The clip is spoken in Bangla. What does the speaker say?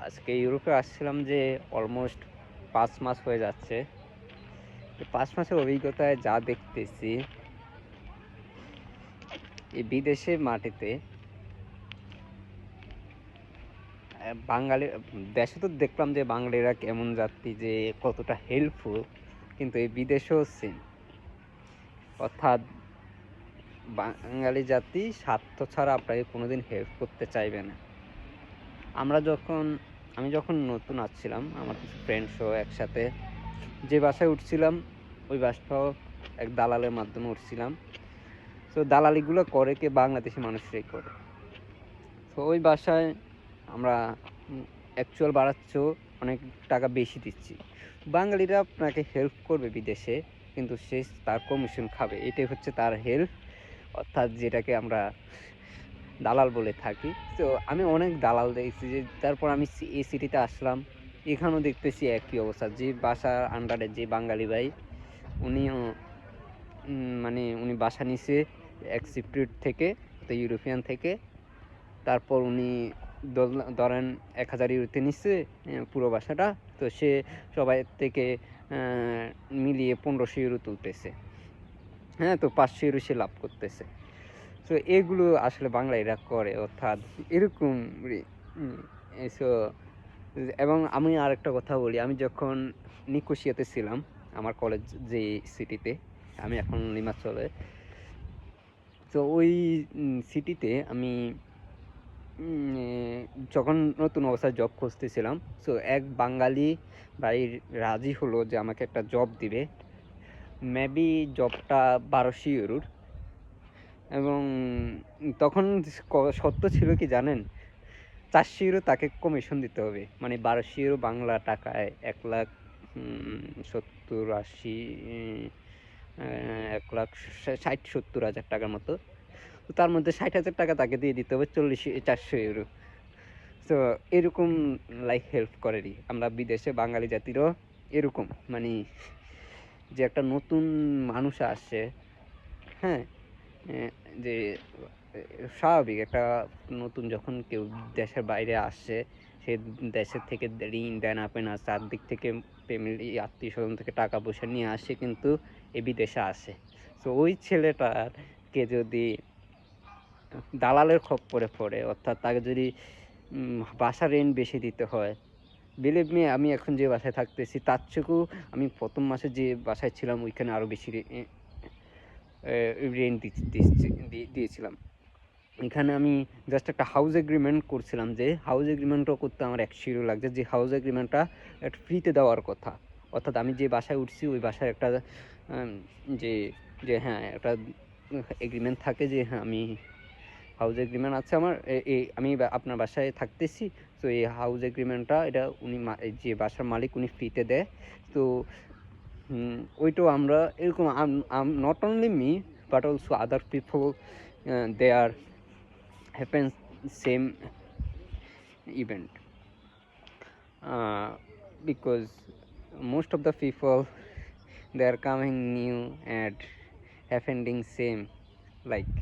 আজকে ইউরোপে আসছিলাম যে অলমোস্ট ৫ মাস হয়ে যাচ্ছে। ৫ মাসের অভিজ্ঞতায় যা দেখতেছি, এই বিদেশের মাটিতে বাঙালি দেশে তো দেখলাম যে বাঙালিরা কেমন জাতি, যে কতটা হেল্পফুল, কিন্তু এই বিদেশেও সেম। অর্থাৎ বাঙালি জাতি স্বার্থ ছাড়া আপনাকে কোনোদিন হেল্প করতে চাইবে না। আমি যখন নতুন আসছিলাম, আমার কিছু ফ্রেন্ড সহ একসাথে যে বাসায় উঠছিলাম, ওই বাসাটাও এক দালালের মাধ্যমে উঠছিলাম। তো দালালিগুলো করে কে? বাংলাদেশি মানুষরাই করে। তো ওই বাসায় আমরা অ্যাকচুয়াল বাড়াচ্ছেও অনেক টাকা বেশি দিচ্ছি। বাঙালিরা আপনাকে হেল্প করবে বিদেশে, কিন্তু সে তার কমিশন খাবে। এটাই হচ্ছে তার হেল্প, অর্থাৎ যেটাকে আমরা দালাল বলে থাকি। তো আমি অনেক দালাল দেখছি, যে তারপর আমি এই সিটিতে আসলাম। এখানেও দেখতেছি একই অবস্থা। যে বাসার আন্ডারে যে বাঙালি ভাই, উনিও মানে উনি বাসা নিছে এক সিপ্রিট থেকে, তো ইউরোপিয়ান থেকে। তারপর উনি ধরেন ১,০০০ ইউরোতে নিচ্ছে পুরো বাসাটা। তো সে সবাই থেকে মিলিয়ে ১৫০০ ইউরো তুলতেছে। হ্যাঁ, তো ৫০০ ইউরো সে লাভ করতেছে। তো এগুলো আসলে বাঙালিরা করে, অর্থাৎ এরকম সো। এবং আমি আরেকটা কথা বলি, আমি যখন নিকোসিয়াতে ছিলাম, আমার কলেজ যে সিটিতে, আমি এখন লিমাচলে। তো ওই সিটিতে আমি যখন নতুন অবস্থায় জব খুঁজতেছিলাম, সো এক বাঙালি ভাই রাজি হলো যে আমাকে একটা জব দিবে। মেবি জবটা ১২০০ ইউরোর। এবং তখন সত্য ছিল কি জানেন? ৪০০ ইউরো তাকে কমিশন দিতে হবে। মানে ১২০০ ইউরো বাংলা টাকায় ১,৭০,৮০ ১,৬০,৭০,০০০ টাকার মতো। তো তার মধ্যে ৬০,০০০ টাকা তাকে দিয়ে দিতে হবে ৪০০ ইউরো। তো এরকম হেল্প করেনি। আমরা বিদেশে বাঙালি জাতিরও এরকম, মানে যে একটা নতুন মানুষ আসছে, হ্যাঁ? এ যে স্বাভাবিক একটা নতুন যখন কেউ দেশের বাইরে আসছে, সে দেশের থেকে ঋণ দেনা-পাওনা চারদিক থেকে ফ্যামিলি, আত্মীয়স্বজন থেকে টাকা পয়সা নিয়ে আসে, কিন্তু এই বিদেশে আসে। তো ওই ছেলেটাকে যদি দালালের খপ্পরে পড়ে, অর্থাৎ তাকে যদি বাসার রেন্ট বেশি দিতে হয়, বিলিভ মি, আমি এখন যে বাসায় থাকতেছি তার থেকেও আমি ১ম মাসে যে বাসায় ছিলাম ওইখানে আরো বেশি রেন্ট দিয়েছিলাম। এখানে আমি জাস্ট একটা হাউস এগ্রিমেন্ট করছিলাম, যে হাউস এগ্রিমেন্টও করতে আমার ১০০ ইউরো লাগছে, যে হাউস এগ্রিমেন্টটা একটা ফ্রিতে দেওয়ার কথা। অর্থাৎ আমি যে বাসায় উঠছি ওই বাসায় একটা আম যে যে হ্যাঁ, একটা এগ্রিমেন্ট থাকে যে হ্যাঁ, আমি হাউস এগ্রিমেন্ট আছে আমার, আমি আপনার বাসায় থাকতেছি। তো এই হাউস এগ্রিমেন্টটা এটা উনি এই যে বাসার মালিক উনি ফ্রিতে দেয়। তো ওইটাও আমরা এরকম not only me but also other people, they are happens same event, uh, because most of the people, they are coming new and happening same like